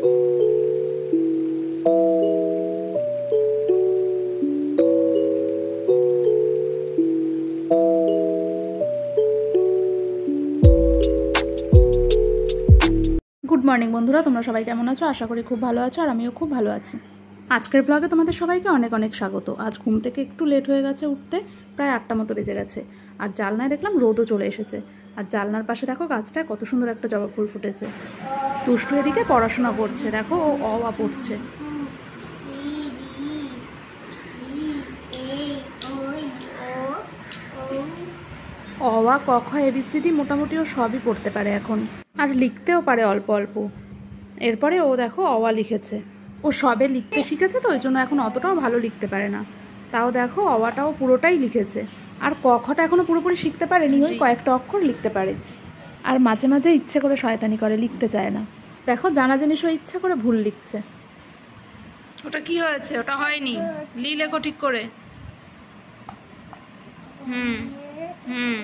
Good morning বন্ধুরা, তোমরা সবাই কেমন আছো? আশা করি খুব ভালো আছো, আর আমিও খুব ভালো আছি। আজকের ব্লগে তোমাদের সবাইকে অনেক অনেক স্বাগত। আজ ঘুম থেকে একটু লেট হয়ে গেছে উঠতে, প্রায় 8টা মতো বেজে গেছে। আর জানলায় দেখলাম রোদও চলে এসেছে। আর জানলার পাশে দেখো গাছটায় কত সুন্দর একটা জবা ফুল ফুটেছে। দুষ্টু এদিকে পড়াশোনা করছে, দেখো ও অ পড়ছে। অ আ ক খ এবিসিডি মোটামুটি ও সবই পড়তে পারে এখন, আর লিখতেও পারে অল্প অল্প। এরপরে ও দেখো অ আ লিখেছে। ও সবে লিখতে শিখেছে তো, ওই জন্য এখন অতটাও ভালো লিখতে পারে না। তাও দেখো অ আটাও পুরোটাই লিখেছে। আর ক খটা এখনও পুরোপুরি শিখতে পারেনি, ওই কয়েকটা অক্ষর লিখতে পারে। আর মাঝে মাঝে ইচ্ছে করে শয়তানি করে, লিখতে চায় না। দেখো জানা জিনিসও ইচ্ছা করে ভুল লিখছে। ওটা কি হয়েছে? ওটা হয়নি, লেখো ঠিক করে। হুম হুম,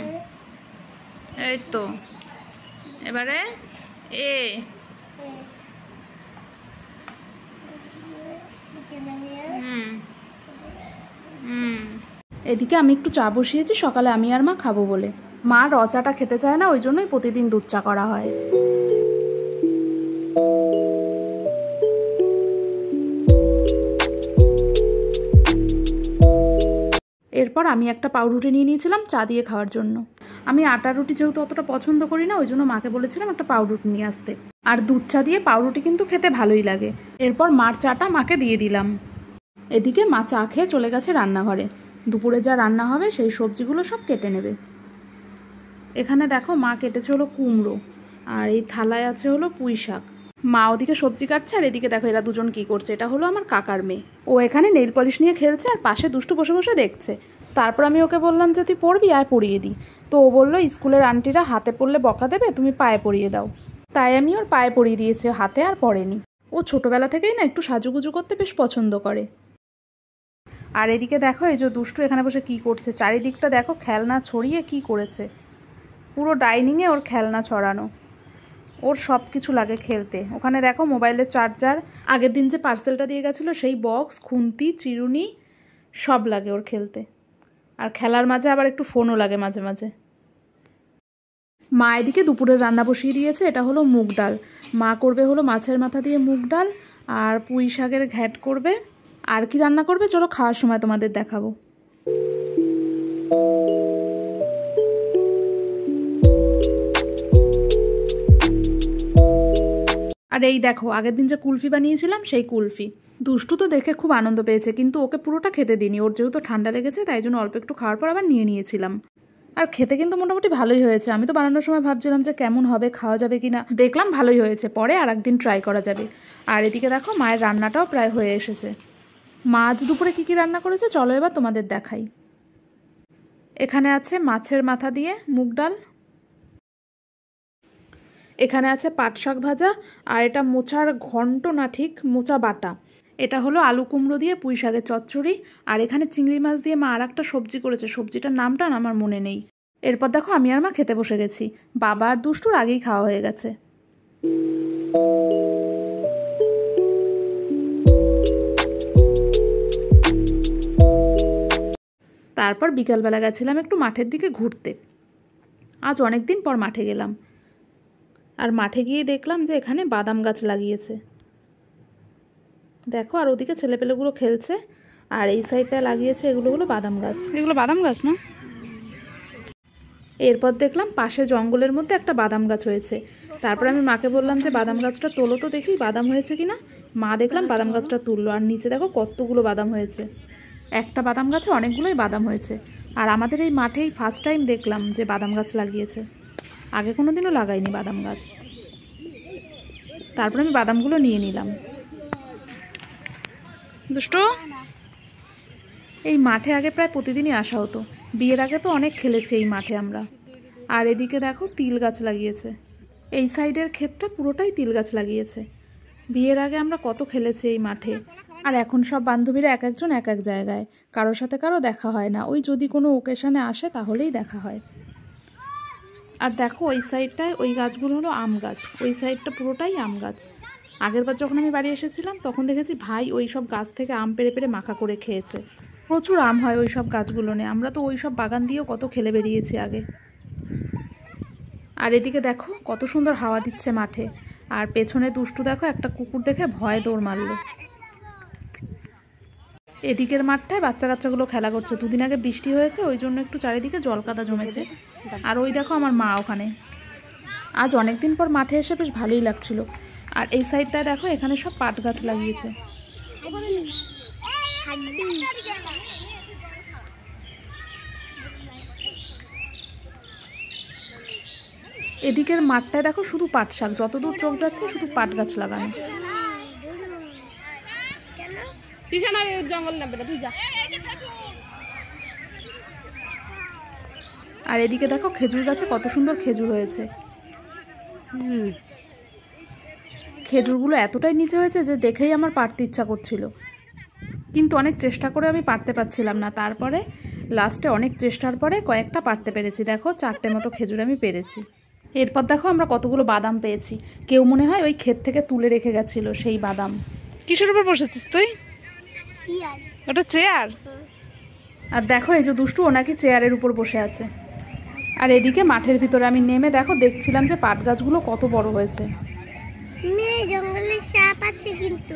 এই তো। এবারে এ। এদিকে আমি একটু চা বসিয়েছি, সকালে আমি আর মা খাবো বলে। মা র চাটা খেতে চায় না, ওই জন্যই প্রতিদিন দুধ চা করা হয়। এরপর আমি একটা পাউরুটি নিয়ে নিয়েছিলাম চা দিয়ে খাওয়ার জন্য। আমি আটার রুটি যেহেতু অতটা পছন্দ করি না, ওই জন্য মাকে বলেছিলাম একটা পাউরুটি নিয়ে আসতে। আর দুধ চা দিয়ে পাউরুটি কিন্তু খেতে ভালোই লাগে। এরপর মার চাটা মাকে দিয়ে দিলাম। এদিকে মা চা খেয়ে চলে গেছে রান্নাঘরে। দুপুরে যা রান্না হবে সেই সবজিগুলো সব কেটে নেবে। এখানে দেখো মা কেটেছে হলো কুমড়ো, আর এই থালায় আছে হলো পুঁই শাক। মা ওদিকে সবজি কাটছে, আর এদিকে দেখো এরা দুজন কি করছে। এটা হলো আমার কাকার মেয়ে। ও এখানে নেইল পলিশ নিয়ে খেলছে, আর পাশে দুষ্টু বসে বসে দেখছে। তারপর আমি ওকে বললাম যে তুই পড়বি, আয় পড়িয়ে দিই। তো ও বললো স্কুলের আন্টিরা হাতে পড়লে বকা দেবে, তুমি পায়ে পড়িয়ে দাও। তাই আমি ওর পায়ে পড়িয়ে দিয়েছি, হাতে আর পড়েনি। ও ছোটোবেলা থেকেই না একটু সাজুগুজু করতে বেশ পছন্দ করে। আর এদিকে দেখো এই যে দুষ্টু এখানে বসে কি করছে। চারিদিকটা দেখো খেলনা ছড়িয়ে কি করেছে। পুরো ডাইনিংয়ে ওর খেলনা ছড়ানো। ওর সব কিছু লাগে খেলতে। ওখানে দেখো মোবাইলের চার্জার, আগের দিন যে পার্সেলটা দিয়ে গেছিলো সেই বক্স, খুন্তি, চিরুনি সব লাগে ওর খেলতে। আর খেলার মাঝে আবার একটু ফোনও লাগে মাঝে মাঝে। মা এদিকে দুপুরের রান্না বসিয়ে দিয়েছে। এটা হলো মুগ ডাল। মা করবে হলো মাছের মাথা দিয়ে মুগ ডাল, আর পুঁই শাকের ঘ্যাট করবে। আর কি রান্না করবে চলো খাওয়ার সময় তোমাদের দেখাবো। আর এই দেখো আগের দিন যে কুলফি বানিয়েছিলাম সেই কুলফি। দুষ্টু তো দেখে খুব আনন্দ পেয়েছে, কিন্তু ওকে পুরোটা খেতে দিইনি। ওর যেহেতু ঠান্ডা লেগেছে তাই জন্য অল্প একটু খাওয়ার পর আবার নিয়ে নিয়েছিলাম। আর খেতে কিন্তু মোটামুটি ভালোই হয়েছে। আমি তো বানানোর সময় ভাবছিলাম যে কেমন হবে, খাওয়া যাবে কিনা, দেখলাম ভালোই হয়েছে। পরে আর একদিন ট্রাই করা যাবে। আর এদিকে দেখো মায়ের রান্নাটাও প্রায় হয়ে এসেছে। মা আজ দুপুরে কী কী রান্না করেছে চলো এবার তোমাদের দেখাই। এখানে আছে মাছের মাথা দিয়ে মুগ ডাল, এখানে আছে পাট শাক ভাজা, আর এটা মোচার ঘন্ট না, ঠিক মোচা বাটা। এটা হলো আলু কুমড়ো দিয়ে পুঁই শাকের চচ্চড়ি। আর এখানে চিংড়ি মাছ দিয়ে মা আর একটা সবজি করেছে, সবজিটার নামটা আমার মনে নেই। এরপর দেখো আমি আর মা খেতে বসে গেছি। বাবা আর দুষ্টুর আগেই খাওয়া হয়ে গেছে। তারপর বিকালবেলা গেছিলাম একটু মাঠের দিকে ঘুরতে। আজ অনেক দিন পর মাঠে গেলাম। আর মাঠে গিয়ে দেখলাম যে এখানে বাদাম গাছ লাগিয়েছে দেখো। আর ওদিকে ছেলেপেলেগুলো খেলছে। আর এই সাইডটা লাগিয়েছে, এগুলো হলো বাদাম গাছ। এগুলো বাদাম গাছ না? এরপর দেখলাম পাশে জঙ্গলের মধ্যে একটা বাদাম গাছ হয়েছে। তারপর আমি মাকে বললাম যে বাদাম গাছটা তোলো তো দেখি বাদাম হয়েছে কিনা। মা দেখলাম বাদাম গাছটা তুললো, আর নিচে দেখো কতগুলো বাদাম হয়েছে। একটা বাদাম গাছে অনেকগুলোই বাদাম হয়েছে। আর আমাদের এই মাঠেই ফার্স্ট টাইম দেখলাম যে বাদাম গাছ লাগিয়েছে। আগে কোনো দিনও লাগাইনি বাদাম গাছ। তারপর আমি বাদামগুলো নিয়ে নিলাম। দুষ্টু, এই মাঠে আগে প্রায় প্রতিদিনই আসা হতো। বিয়ের আগে তো অনেক খেলেছি এই মাঠে আমরা। আর এদিকে দেখো তিল গাছ লাগিয়েছে। এই সাইডের ক্ষেতটা পুরোটাই তিল গাছ লাগিয়েছে। বিয়ের আগে আমরা কত খেলেছি এই মাঠে। আর এখন সব বান্ধবীরা এক একজন এক এক জায়গায়, কারোর সাথে কারো দেখা হয় না। ওই যদি কোনো ওকেশনে আসে তাহলেই দেখা হয়। আর দেখো ওই সাইডটায় ওই গাছগুলো হলো আম গাছ, ওই সাইডটা পুরোটাই আম গাছ। আগেরবার যখন আমি বাড়ি এসেছিলাম তখন দেখেছি ভাই ওই সব গাছ থেকে আম পেড়ে পেড়ে মাখা করে খেয়েছে। প্রচুর আম হয় ওই সব গাছগুলো নিয়ে, আমরা তো ওই সব বাগান দিয়েও কত খেলে বেরিয়েছি আগে। আর এদিকে দেখো কত সুন্দর হাওয়া দিচ্ছে মাঠে, আর পেছনে দুষ্টু দেখো একটা কুকুর দেখে ভয়ে দৌড় মারলো। এদিকের মাঠটায় বাচ্চা কাচ্চাগুলো খেলা করছে, দুদিন আগে বৃষ্টি হয়েছে ওই জন্য একটু চারিদিকে জলকাদা জমেছে। আর ওই দেখো আমার মা ওখানে। আজ অনেকদিন পর মাঠে এসে বেশ ভালোই লাগছিল। আর এই সাইডটায় দেখো এখানে সব পাট গাছ লাগিয়েছে। এদিকের মাঠটায় দেখো শুধু পাট শাক, যতদূর চোখ যাচ্ছে শুধু পাট গাছ লাগানো। আর এদিকে দেখো খেজুর গাছে কত সুন্দর খেজুর হয়েছে। খেজুরগুলো এতটাই নিচে হয়েছে যে দেখেই আমার পাড়তে ইচ্ছা করছিল, কিন্তু অনেক চেষ্টা করে আমি পারতে পারছিলাম না। তারপরে লাস্টে অনেক চেষ্টার পরে কয়েকটা পারতে পেরেছি। দেখো 4টে মতো খেজুর আমি পেরেছি। এরপর দেখো আমরা কতগুলো বাদাম পেয়েছি। কেউ মনে হয় ওই ক্ষেত থেকে তুলে রেখে গেছিল সেই বাদাম। কিসের উপর বসেছিস তুই? ওটা চেয়ার। আর দেখো এই যে দুষ্টু ও নাকি চেয়ারের উপর বসে আছে। আর এদিকে মাঠের ভিতরে আমি নেমে দেখো দেখছিলাম যে পাট গাছগুলো কত বড় হয়েছে। জঙ্গলে সাপ আছে, কিন্তু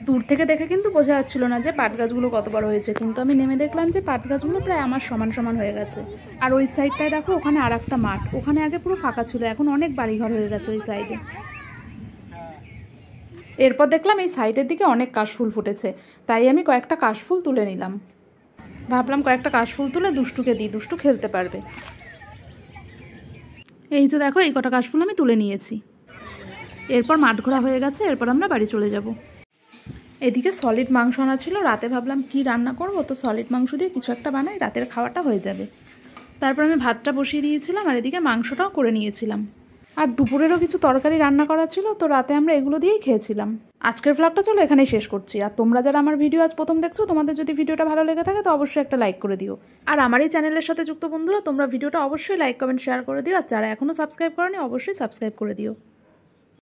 দূর থেকে দেখে কিন্তু বোঝা যাচ্ছিল না যে পাট গাছগুলো কত বড় হয়েছে, কিন্তু আমি নেমে দেখলাম যে পাট গাছগুলো প্রায় আমার সমান সমান হয়ে গেছে। আর ওই সাইডটায় দেখো ওখানে আর একটা মাঠ, ওখানে আগে পুরো ফাঁকা ছিল, এখন অনেক বাড়িঘর হয়ে গেছে ওই সাইডে। এরপর দেখলাম এই সাইডের দিকে অনেক কাশফুল ফুটেছে, তাই আমি কয়েকটা কাশফুল তুলে নিলাম। ভাবলাম কয়েকটা কাশফুল তুলে দুষ্টুকে দিই, দুষ্টু খেলতে পারবে। এই যে দেখো এই কটা কাশফুল আমি তুলে নিয়েছি। এরপর মাঠ ঘোরা হয়ে গেছে, এরপর আমরা বাড়ি চলে যাব। এদিকে সলিড মাংস আনা ছিল, রাতে ভাবলাম কি রান্না করব, তো সলিড মাংস দিয়ে কিছু একটা বানাই, রাতের খাওয়াটা হয়ে যাবে। তারপর আমি ভাতটা বসিয়ে দিয়েছিলাম আর এদিকে মাংসটাও করে নিয়েছিলাম। আর দুপুরেরও কিছু তরকারি রান্না করা ছিল, তো রাতে আমরা এগুলো দিয়েই খেয়েছিলাম। আজকের ব্লগটা চলো এখানেই শেষ করছি। আর তোমরা যারা আমার ভিডিও আজ প্রথম দেখছো, তোমাদের যদি ভিডিওটা ভালো লেগে থাকে তো অবশ্যই একটা লাইক করে দিও। আর আমার এই চ্যানেলের সাথে যুক্ত বন্ধুরা তোমরা ভিডিওটা অবশ্যই লাইক কমেন্ট শেয়ার করে দিও। আর যারা এখনও সাবস্ক্রাইব করোনি অবশ্যই সাবস্ক্রাইব করে দিও।